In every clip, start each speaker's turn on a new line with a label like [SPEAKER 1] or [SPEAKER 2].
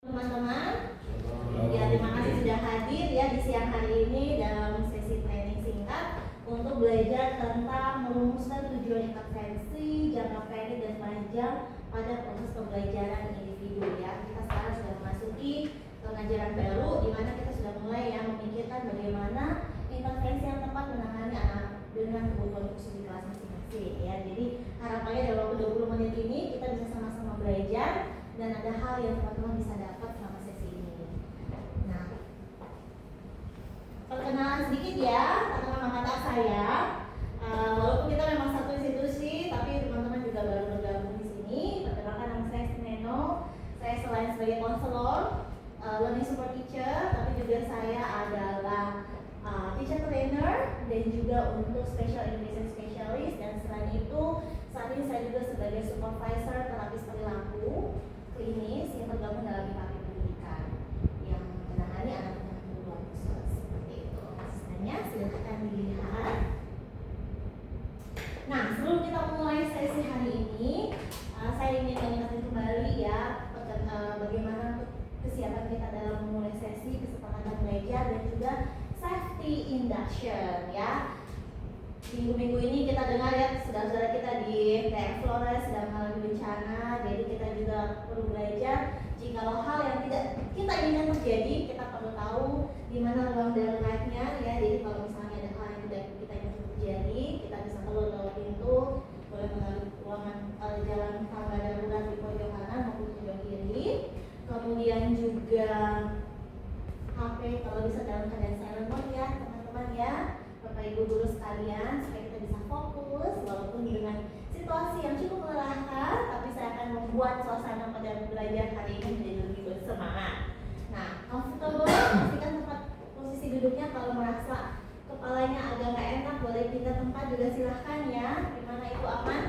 [SPEAKER 1] Teman-teman, ya terima kasih sudah hadir ya di siang hari ini dalam sesi training singkat untuk belajar tentang merumuskan tujuan intervensi jangka pendek dan panjang pada proses pembelajaran individu ya. Kita sekarang sudah memasuki pengajaran baru di mana kita sudah mulai ya memikirkan bagaimana intervensi yang tepat menangani anak dengan kebutuhan khusus di kelas masing-masing ya. Jadi harapannya dalam waktu 20 menit ini kita bisa sama-sama belajar dan ada hal yang teman-teman bisa dapat selama sesi ini. Nah, perkenalan sedikit ya tentang nama kata saya. Walaupun kita memang satu institusi, tapi teman-teman juga baru bergabung di sini. Perkenalkan, nama saya Neno. Saya selain sebagai konselor, learning support teacher, tapi juga saya adalah teacher trainer dan juga untuk special education specialist. Dan selain itu, saat ini saya juga sebagai supervisor terapis perilaku klinis yang tergabung dalam IPAP pendidikan yang menangani anak dengan kebutuhan khusus seperti itu. Sisanya silakan dilihat. Nah, sebelum kita mulai sesi hari ini, saya ingin mengingatkan kembali ya bagaimana kesiapan kita dalam memulai sesi, kesepakatan belajar dan juga safety induction ya. Minggu-minggu ini kita dengar ya saudara-saudara kita di TF Flores sedang mengalami bencana, jadi kita juga perlu belajar jikalau hal yang tidak kita inginkan terjadi, kita perlu tahu di mana ruang daruratnya ya. Jadi kalau misalnya ada hal yang tidak kita inginkan terjadi, kita bisa keluar lewat pintu, boleh melalui ruangan jalan tangga darurat di pojok kanan maupun pojok kiri. Kemudian juga HP kalau bisa dalam keadaan silent mode ya teman-teman ya. Bapak Ibu guru sekalian, supaya kita bisa fokus walaupun dengan situasi yang cukup melelahkan, tapi saya akan membuat suasana pada belajar hari ini menjadi lebih bersemangat. Nah, comfortable, pastikan tempat posisi duduknya. Kalau merasa kepalanya agak nggak enak, boleh pindah tempat juga silahkan ya. Dimana itu aman?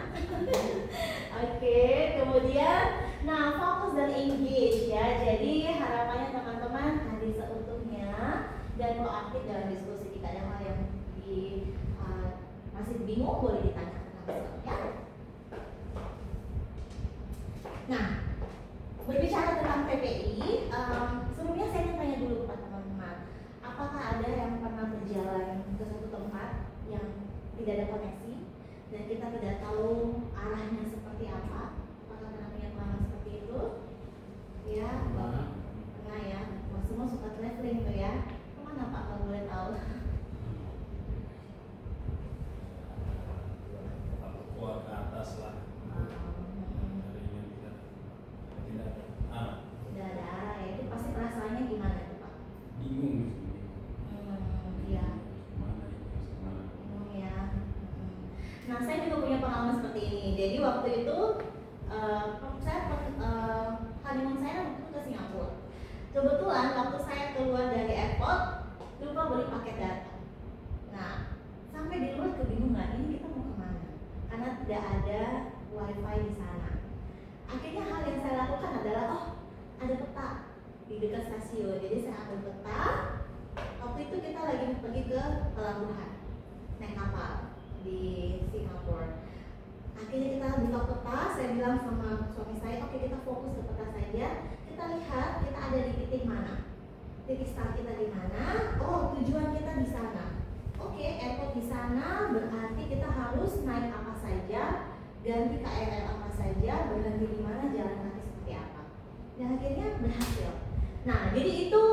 [SPEAKER 1] Oke, kemudian, nah fokus dan engage ya. Jadi harapannya teman-teman hadir seutuhnya dan proaktif dalam diskusi. Jika ada hal yang masih bingung boleh ditanyakan langsung ya. Nah, berbicara tentang PPI, sebelumnya saya ingin tanya dulu kepada teman-teman, apakah ada yang pernah berjalan ke suatu tempat yang tidak ada koneksi dan kita tidak tahu arahnya seperti apa? Apakah pernah punya pengalaman seperti itu? Ya, pernah ya. Semua suka traveling tuh ya. Kemana Pak kalau boleh tahu?
[SPEAKER 2] Ke atas lah.
[SPEAKER 1] Tidak ada arah ya. Itu pasti perasaannya gimana tuh Pak?
[SPEAKER 2] Bingung di sini.
[SPEAKER 1] Iya.
[SPEAKER 2] Kemana?
[SPEAKER 1] Bingung ya. Nah, saya juga punya pengalaman seperti ini. Jadi waktu itu honeymoon saya waktu itu ke Singapura. Kebetulan waktu saya keluar dari airport lupa beli paket data. Nah, sampai di luar kebingungan, ini kita mau kemana? Karena tidak ada wifi di sana. Akhirnya hal yang saya lakukan adalah, ada peta di dekat stasiun. Jadi saya ambil peta. Waktu itu kita lagi pergi ke pelabuhan naik kapal di Singapura. Akhirnya kita buka peta. Saya bilang sama suami saya, oke, kita fokus ke peta saja. Kita lihat kita ada di titik mana. Titik start kita di mana? Oh, tujuan kita di sana. Oke, airport di sana berarti kita harus naik apa saja, ganti KRL apa saja, berhenti di mana, jalan kaki seperti apa. Dan akhirnya berhasil. Nah, jadi itu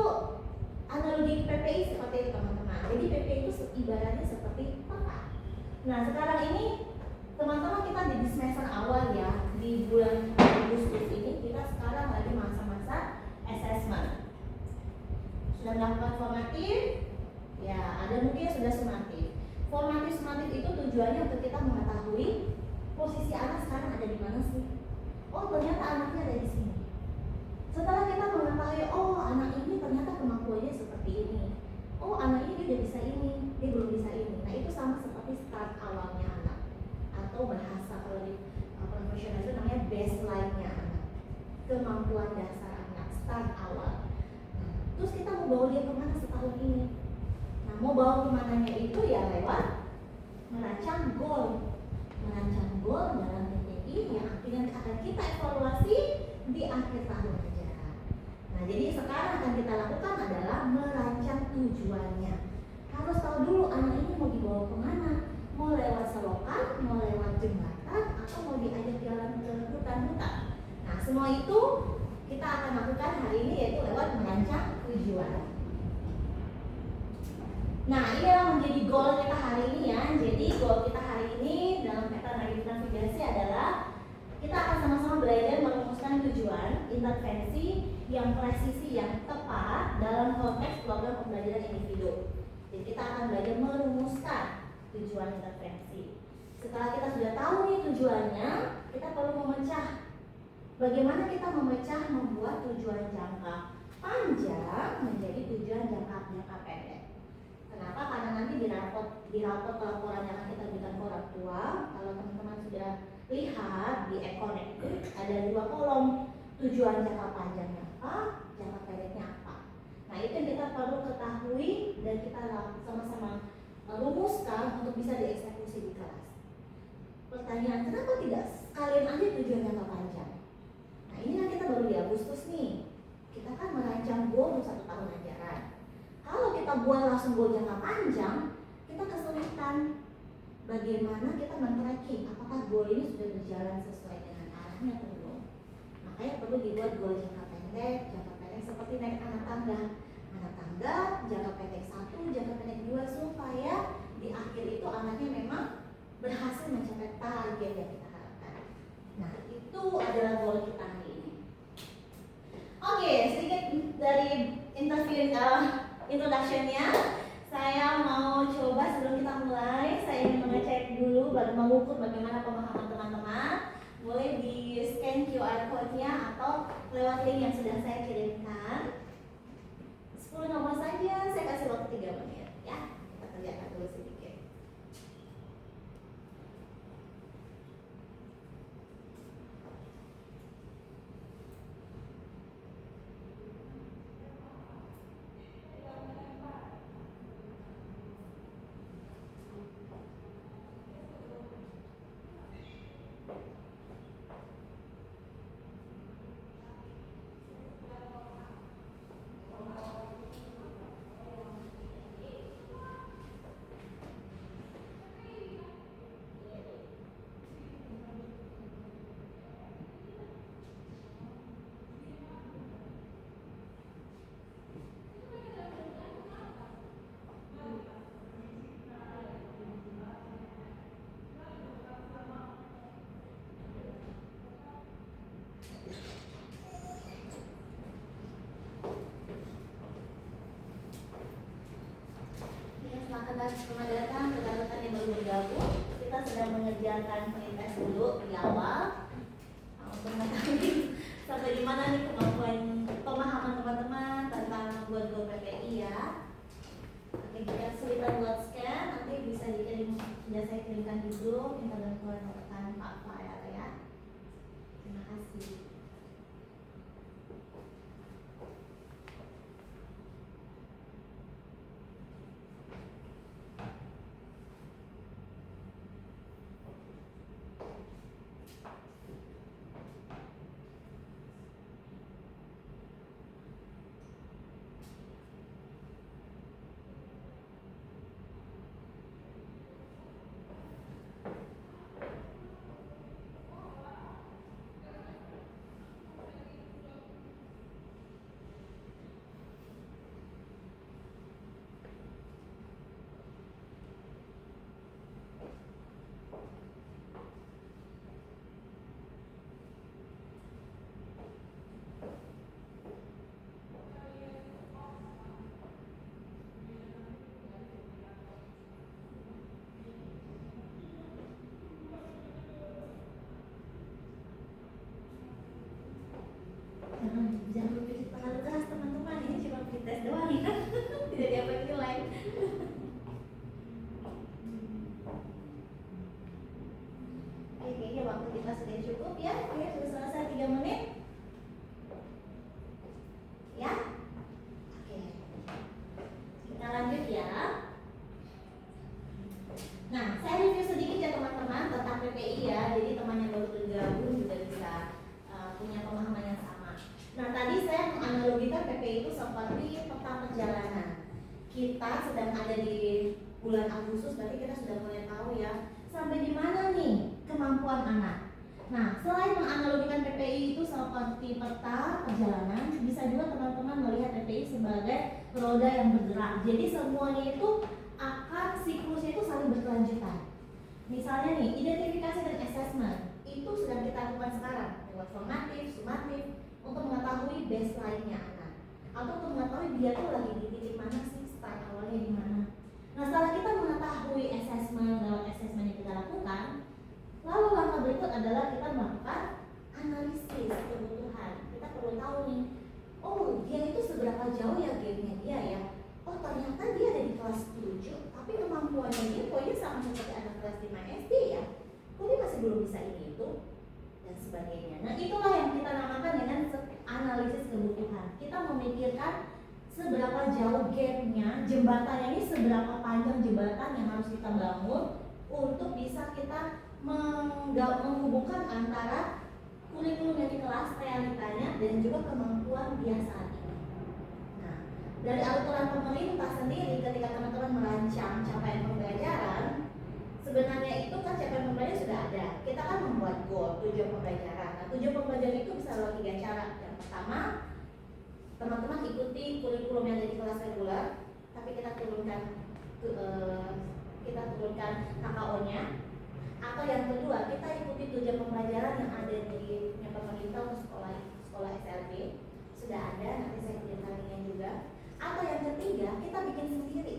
[SPEAKER 1] analogi PPI seperti itu teman-teman. Jadi PPI itu ibaratnya seperti peta. Nah, sekarang ini teman-teman kita di semester awal ya, di bulan Agustus ini kita sekarang lagi masa-masa assessment. Sudah melakukan formatif, ya ada mungkin yang sudah sumatif. Formatif itu tujuannya untuk kita mengetahui posisi anak sekarang ada di mana sih. Oh, ternyata anaknya ada di sini. Setelah kita mengetahui, oh anak ini ternyata kemampuannya seperti ini. Oh, anak ini dia bisa ini, dia belum bisa ini. Nah, itu sama seperti start awalnya anak. Atau bahasa kalau di profesional itu namanya baseline-nya anak. Kemampuan dasar anak, start awal. Terus kita mau bawa dia kemana setahun ini? Nah, mau bawa kemananya itu ya lewat merancang goal dalam PPI yang akhirnya akan kita evaluasi di akhir tahun ajaran. Nah, Nah, jadi sekarang akan kita lakukan adalah merancang tujuannya. Harus tahu dulu anak ini mau dibawa kemana, mau lewat selokan, mau lewat jembatan, atau mau diajak jalan ke hutan-hutan. Nah, semua itu kita akan lakukan hari ini, yaitu lewat merancang tujuan. Nah, ini yang menjadi goal kita hari ini ya. Jadi goal kita hari ini dalam peta navigasi adalah kita akan sama-sama belajar merumuskan tujuan intervensi yang presisi yang tepat dalam konteks program pembelajaran individu. Jadi kita akan belajar merumuskan tujuan intervensi. Setelah kita sudah tahu nih tujuannya, kita perlu memecah. Bagaimana kita memecah membuat tujuan jangka panjang menjadi tujuan jangka pendek. Kenapa? Karena nanti di rapot laporan yang akan kita berikan ke orang tua, kalau teman-teman sudah lihat di e-connect itu ada 2 kolom, tujuan jangka panjangnya apa, jangka pendeknya apa. Nah, itu yang kita perlu ketahui dan kita sama-sama rumuskan untuk bisa dieksekusi di kelas. Pertanyaan, kenapa tidak sekalian aja tujuan jangka panjang? Nah, ini kan kita baru di Agustus nih. Kita kan merancang goal untuk 1 tahun ajaran. Kalau kita buat langsung goal jangka panjang, kita kesulitan. Bagaimana kita men-tracking apakah goal ini sudah berjalan sesuai dengan arahnya atau belum. Makanya perlu dibuat goal jangka pendek seperti naik anak tangga, jangka pendek 1, jangka pendek 2, supaya di akhir itu anaknya memang berhasil mencapai target yang kita harapkan. Nah, itu adalah goal kita hari ini. Oke, sedikit dari introduction-nya. Saya mau coba sebelum kita mulai, saya ingin mengecek dulu, mengukur bagaimana pemahaman teman-teman. Boleh di scan QR code-nya atau lewat link yang sudah saya kirimkan. 10 nomor saja, saya kasih waktu 3 menit ya. Kita kerjakan dulu sedikit. Selamat datang rekan-rekan yang baru bergabung. Kita sedang mengerjakan pretest dulu di awal untuk mengetahui sampai di mana nih kemampuan pemahaman teman-teman tentang membuat goal PPI ya. Oke, jika kesulitan buat scan nanti bisa dikirim, sudah saya kirimkan di grup, minta bantuan rekan Pak Fahel ya. Terima kasih. tadi saya menganalogikan PPI itu seperti peta perjalanan. Kita sedang ada di bulan Agustus, berarti kita sudah mulai tahu ya sampai di mana nih kemampuan anak. Nah, selain menganalogikan PPI itu seperti peta perjalanan, bisa juga teman-teman melihat PPI sebagai roda yang bergerak. Jadi semuanya itu akan siklusnya itu saling berkelanjutan. Misalnya nih, identifikasi dan assessment itu sedang kita lakukan sekarang lewat formatif, sumatif untuk mengetahui baseline-nya anak, atau untuk mengetahui dia tuh lagi di titik mana sih, start awalnya di mana. Nah, setelah kita mengetahui assessment lewat assessment yang kita lakukan, lalu langkah berikut adalah kita melakukan analisis kebutuhan. Kita perlu tahu nih, oh dia itu seberapa jauh ya gap-nya dia ya. Oh ternyata dia ada di kelas 7, tapi kemampuannya dia pokoknya sama seperti anak kelas 5 SD ya. Kok dia masih belum bisa ini itu dan sebagainya. Nah, itulah yang kita namakan dengan analisis kebutuhan. Kita memikirkan seberapa jauh gap-nya, jembatannya ini seberapa panjang jembatan yang harus kita bangun untuk bisa kita menghubungkan antara kurikulum yang di kelas, realitanya, dan juga kemampuan dia saat ini. Nah, dari aturan pemerintah sendiri ketika teman-teman merancang capaian pembelajaran, sebenarnya itu kan capaian pembelajaran sudah ada. Kita kan membuat goal, tujuan pembelajaran. Nah, tujuan pembelajaran itu bisa lewat 3 cara. Yang pertama, teman-teman ikuti kurikulum yang ada di kelas reguler, tapi kita turunkan KKO-nya. Atau yang kedua, kita ikuti tujuan pembelajaran yang ada di pemerintah untuk sekolah SLB, sudah ada, nanti saya kirimkan linknya juga. Atau yang ketiga, kita bikin sendiri,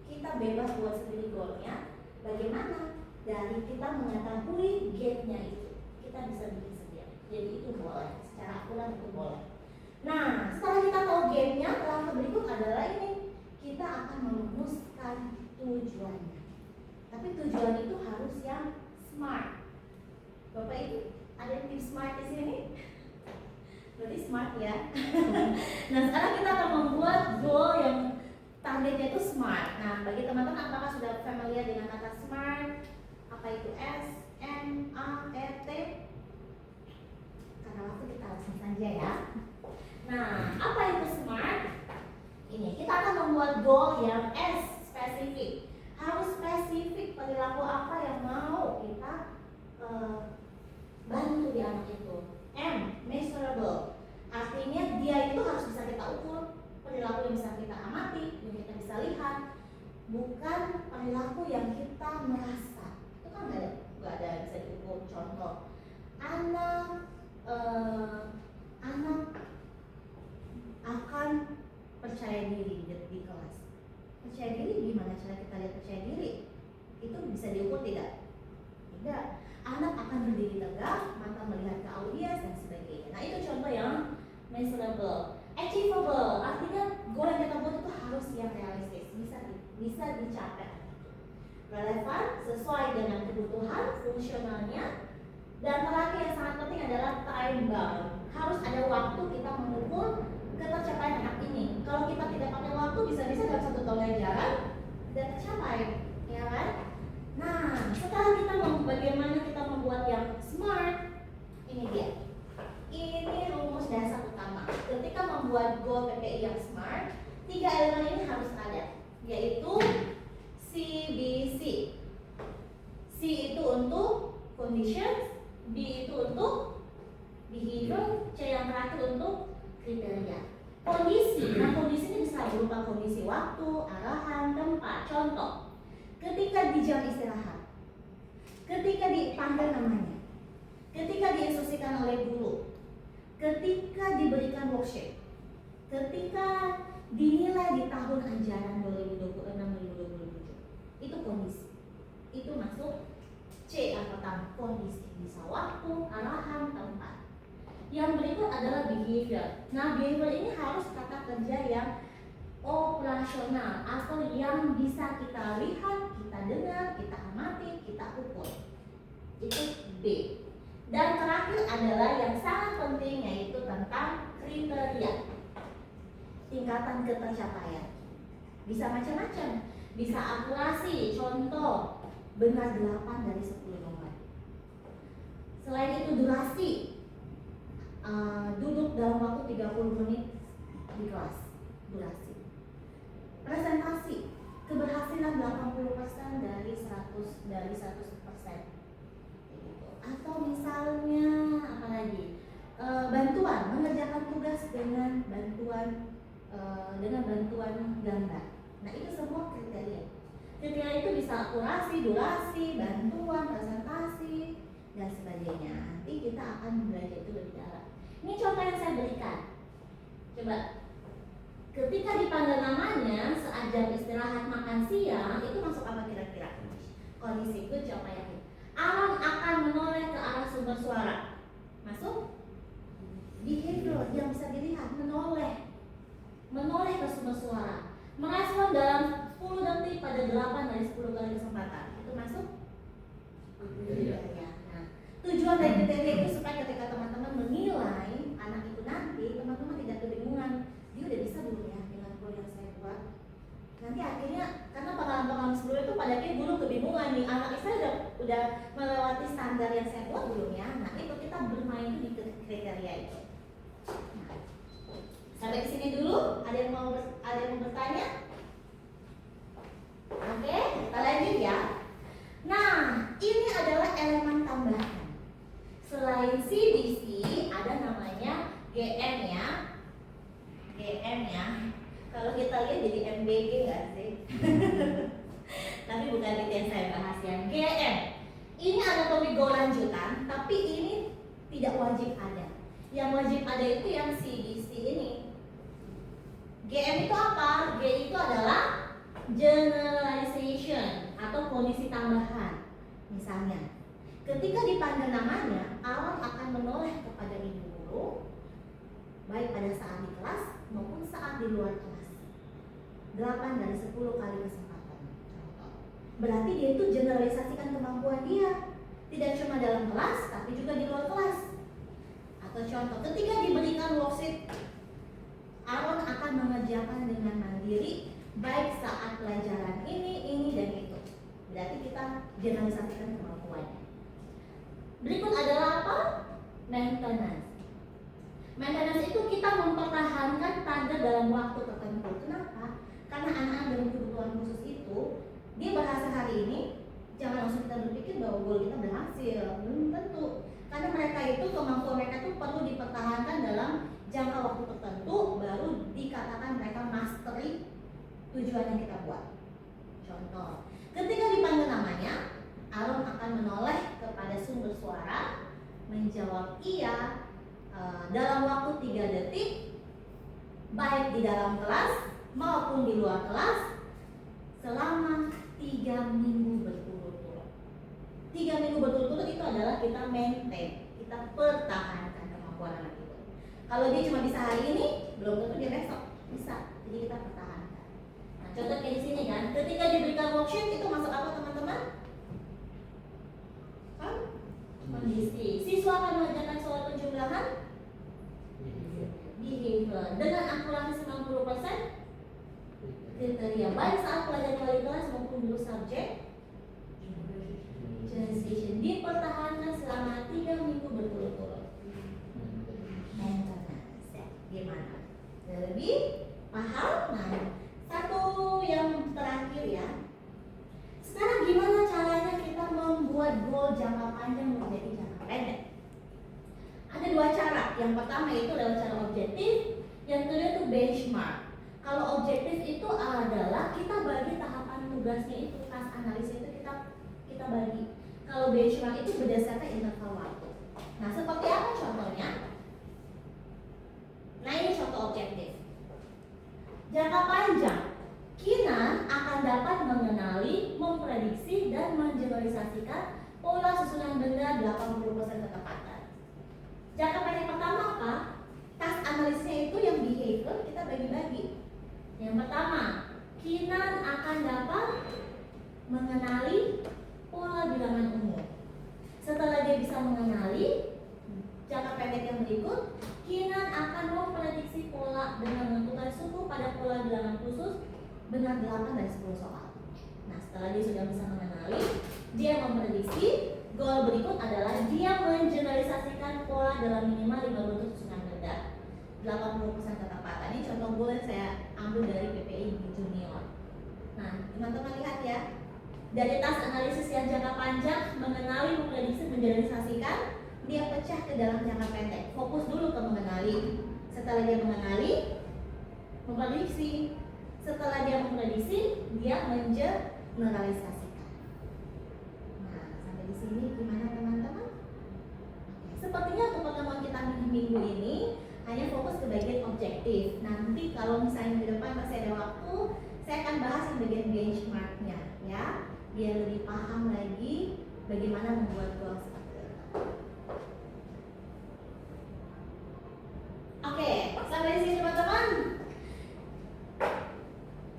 [SPEAKER 1] kita bebas buat sendiri goalnya. Bagaimana? Dari kita mengetahui gap-nya itu, kita bisa bikin sendiri. Jadi itu boleh, secara akurat itu boleh. Nah, setelah kita tahu gap-nya, langkah berikut adalah ini, kita akan merumuskan tujuannya. Tapi tujuan itu harus yang smart. Bapak itu ada yang tim smart di sini? Berarti smart ya. Nah, sekarang kita akan membuat goal yang targetnya itu smart. Nah, bagi teman-teman apakah sudah familiar dengan kata smart? Apa itu S, M, A, R, T? Karena waktu kita langsung saja ya. Nah, apa itu smart? Ini kita akan membuat goal yang S, spesifik. Harus spesifik perilaku apa yang mau kita bantu di anak itu. M, measurable. Artinya dia itu harus bisa kita ukur, perilaku yang bisa kita amati, yang kita bisa lihat, bukan perilaku yang kita merasa. Itu kan nggak ada bisa diukur. Contoh, anak akan percaya diri di kelas. Percaya diri gimana cara kita lihat percaya diri? Itu bisa diukur tidak? Tidak. Anak akan berdiri tegak, mata melihat ke audiens dan sebagainya. Nah, itu contoh yang measurable. Achievable, artinya goal yang kita buat itu harus yang realistis, bisa dicapai. Relevan, sesuai dengan kebutuhan, fungsionalnya. Dan terakhir yang sangat penting adalah time bound. Harus ada waktu kita mengukur ketercapaian anak ini. Kalau kita tidak pakai waktu, bisa-bisa dalam 1 tahun ajaran tidak tercapai, ya kan? Nah, sekarang kita mau bagaimana kita membuat yang smart. Ini dia. Ini rumus dasar utama. Ketika membuat goal PPI yang smart, 3 elemen ini harus ada, yaitu CBC. C itu untuk conditions, B itu untuk behavior, C yang terakhir untuk kriteria. Kondisi, nah kondisi ini bisa berupa kondisi waktu, arahan, tempat. Contoh, ketika di jam istirahat, ketika dipanggil namanya, ketika diinstruksikan oleh guru, ketika diberikan worksheet, ketika dinilai di tahun ajaran 2026-2027. Itu kondisi. Itu masuk C yang pertama, kondisi. Bisa waktu, arahan, tempat. Yang berikut adalah behavior. Nah, behavior ini harus kata kerja yang operasional atau yang bisa kita lihat, kita dengar, kita amati, kita ukur. Itu B. Dan terakhir adalah yang sangat penting, yaitu tentang kriteria. Tingkatan ketercapaian. Bisa macam-macam. Bisa akurasi, contoh benar 8 dari 10 nomor. Selain itu durasi. duduk dalam waktu 30 menit di kelas durasi. Presentasi keberhasilan 80% dari 100%. Gitu. Atau misalnya apa lagi? Bantuan mengerjakan tugas dengan bantuan gambar. Nah, itu semua kriteria. Kriteria itu bisa akurasi, durasi, bantuan, presentasi, dan sebagainya. Nanti kita akan belajar itu lebih dalam. Ini contoh yang saya berikan. Coba, ketika dipanggil namanya saat jam istirahat makan siang, itu masuk apa kira-kira? Kondisi itu coba yakin. Aaron akan menoleh ke arah sumber suara. Masuk? Behavior yang bisa dilihat, menoleh ke sumber suara. Merespon dalam 10 detik pada 8 dari 10 kali kesempatan. Itu masuk? Iya. Nah, tujuan dari kriteria itu supaya ketika teman-teman menilai anak itu nanti, teman-teman tidak kebingungan. Dia udah bisa belum ya dengan goal yang saya buat? Nanti akhirnya karena pengalaman sebelumnya itu pada akhirnya guru kebingungan nih, anak saya udah melewati standar yang saya buat belum ya? Nah, itu kita bermain di kriteria itu. Nah, sampai di sini dulu. Ada yang mau bertanya? Oke, kita lanjut ya. Nah, ini adalah elemen tambahan. Selain CDC, ada namanya GM ya. Kalau kita lihat jadi MBG nggak sih? Tapi bukan itu yang saya bahas ya. GM. Ini anatomi goal lanjutan, tapi ini tidak wajib ada. Yang wajib ada itu yang CDC ini. GM itu apa? G itu adalah generalization atau kondisi tambahan. Misalnya, ketika dipanggil namanya, Aaron akan menoleh kepada ibu guru, baik pada saat di kelas maupun saat di luar kelas. 8 dari 10 kali kesempatan. Berarti dia itu generalisasikan kemampuan dia, tidak cuma dalam kelas, tapi juga di luar kelas. Atau contoh, ketika diberikan worksheet, Aaron akan mengerjakan dengan mandiri, baik saat pelajaran ini, dan itu. Berarti kita generalisasikan kemampuannya. Berikut adalah apa? Maintenance. Maintenance itu kita mempertahankan target dalam waktu tertentu. Kenapa? Karena anak-anak dengan kebutuhan khusus itu, dia berhasil hari ini, jangan langsung kita berpikir bahwa goal kita berhasil. Belum tentu. Karena mereka itu, kemampuan mereka itu perlu dipertahankan dalam jangka waktu tertentu, baru dikatakan mereka mastery tujuan yang kita buat. Contoh, ketika dipanggil namanya, Aaron akan menoleh kepada sumber suara, menjawab iya dalam waktu 3 detik, baik di dalam kelas maupun di luar kelas, selama 3 minggu berturut-turut. 3 minggu berturut-turut itu adalah kita maintain, kita pertahankan kemampuan anak itu. Kalau dia cuma bisa hari ini, belum tentu dia besok bisa. Jadi kita pertahankan. Nah, contoh kayak di sini kan, ketika diberikan worksheet itu masuk apa teman-teman? Kondisi. Siswa akan mengerjakan soal penjumlahan behavior dengan akurasi 90%. Kriteria baik saat pelajaran wali kelas maupun guru subjek. Generalization dipertahankan selama 3 minggu berturut-turut. Gimana? Lebih paham? Nah, satu yang terakhir ya. Sekarang gimana caranya kita membuat goal jangka panjang menjadi jangka pendek? Ada 2 cara. Yang pertama itu adalah cara objektif, yang kedua itu benchmark. Kalau objektif itu adalah kita bagi tahapan tugasnya itu, task analisis itu kita bagi. Kalau benchmark itu berdasarkan interval waktu. Nah, seperti apa contohnya? Nah, ini contoh objektif. Jangka panjang, Kinan akan dapat mengenali, memprediksi, dan mengeneralisasikan pola susunan benda 80% ketepatan. Jangka pendek pertama apa? Task analisisnya itu yang behavior kita bagi-bagi. Yang pertama, Kinan akan dapat mengenali pola bilangan umum. Setelah dia bisa mengenali, jangka pendek yang berikut, Kinan akan memprediksi pola dengan menentukan suku pada pola bilangan khusus benar 8 dari 10 soal. Nah, setelah dia sudah bisa mengenali, dia memprediksi. Goal berikut adalah dia mengeneralisasikan pola dalam minimal 5 bentuk 80% ketepatan. Ini contoh bulan saya ambil dari PPI Junior. Nah, teman-teman lihat ya, dari tas analisis yang jangka panjang, mengenali, memprediksi, menjelarisasikan, dia pecah ke dalam jangka pendek. Fokus dulu ke mengenali. Setelah dia mengenali, memprediksi. Setelah dia memprediksi, dia mengeneralisasikan. Nah, sampai di sini gimana teman-teman? Sepertinya untuk pertemuan kita minggu ini hanya fokus ke bagian objektif. Nanti kalau misalnya di depan masih ada waktu, saya akan bahas yang bagian benchmarknya, ya, biar lebih paham lagi bagaimana membuat goal seperti itu. Oke, sampai di sini teman-teman.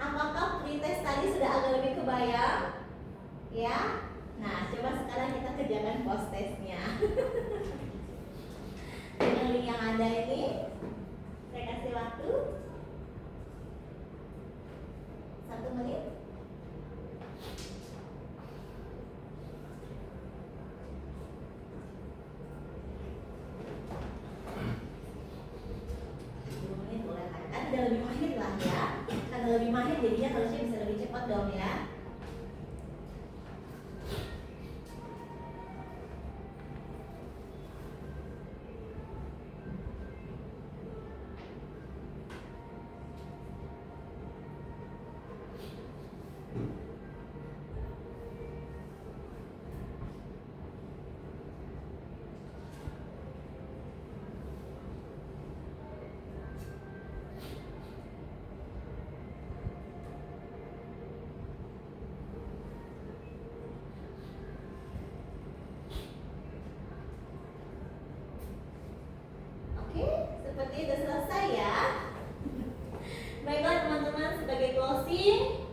[SPEAKER 1] Apakah pretest tadi sudah agak lebih kebayang? Ya. Nah, coba sekarang kita kerjakan post testnya. Dengan link yang ada ini, saya kasih waktu 1 menit. Boleh kan udah lebih mahir lah ya. Karena lebih mahir jadinya harusnya bisa lebih cepat dong ya. Oke, seperti itu selesai ya. Baiklah teman-teman, sebagai closing,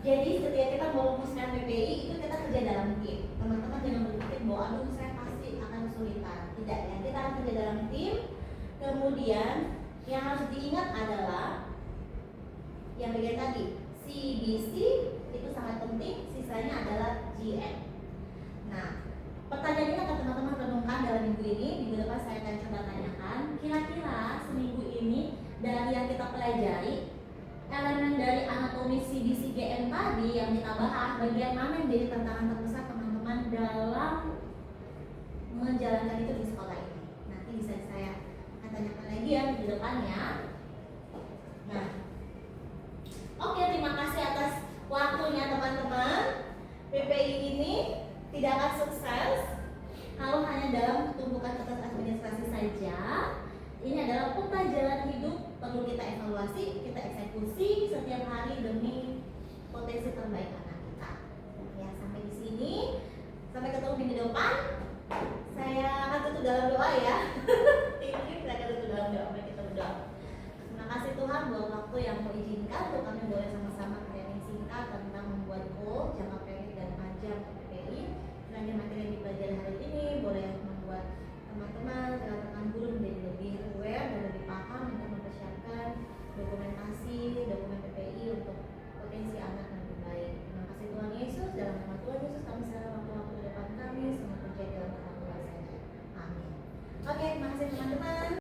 [SPEAKER 1] jadi setiap kita mau merumuskan PPI itu kita kerja dalam tim. Teman-teman jangan berpikir bahwa aduh saya pasti akan kesulitan. Tidak ya, kita akan kerja dalam tim. Kemudian yang harus diingat adalah yang bagian tadi CBC itu sangat penting. Sisanya adalah GM. Nah, pertanyaan ini akan teman-teman renungkan dalam minggu ini. Minggu depan saya akan coba tanyakan, kira-kira seminggu ini dari yang kita pelajari, elemen dari anatomi CBCGM tadi yang kita bahas, bagian mana yang jadi tantangan terbesar teman-teman dalam menjalankan itu di sekolah ini. Nanti bisa saya akan tanyakan lagi ya di depannya. Nah, oke, terima kasih atas waktunya teman-teman. PPI ini tidak akan sukses kalau hanya dalam tumpukan kertas administrasi saja. Ini adalah peta jalan hidup, perlu kita evaluasi, kita eksekusi setiap hari demi potensi terbaik anak kita. Ya, sampai di sini. Sampai ketemu minggu depan. Saya akan tutup dalam doa ya. Ini kita akan tutup dalam doa. Mari kita berdoa. Terima kasih Tuhan buat waktu yang kau izinkan untuk kami boleh sama-sama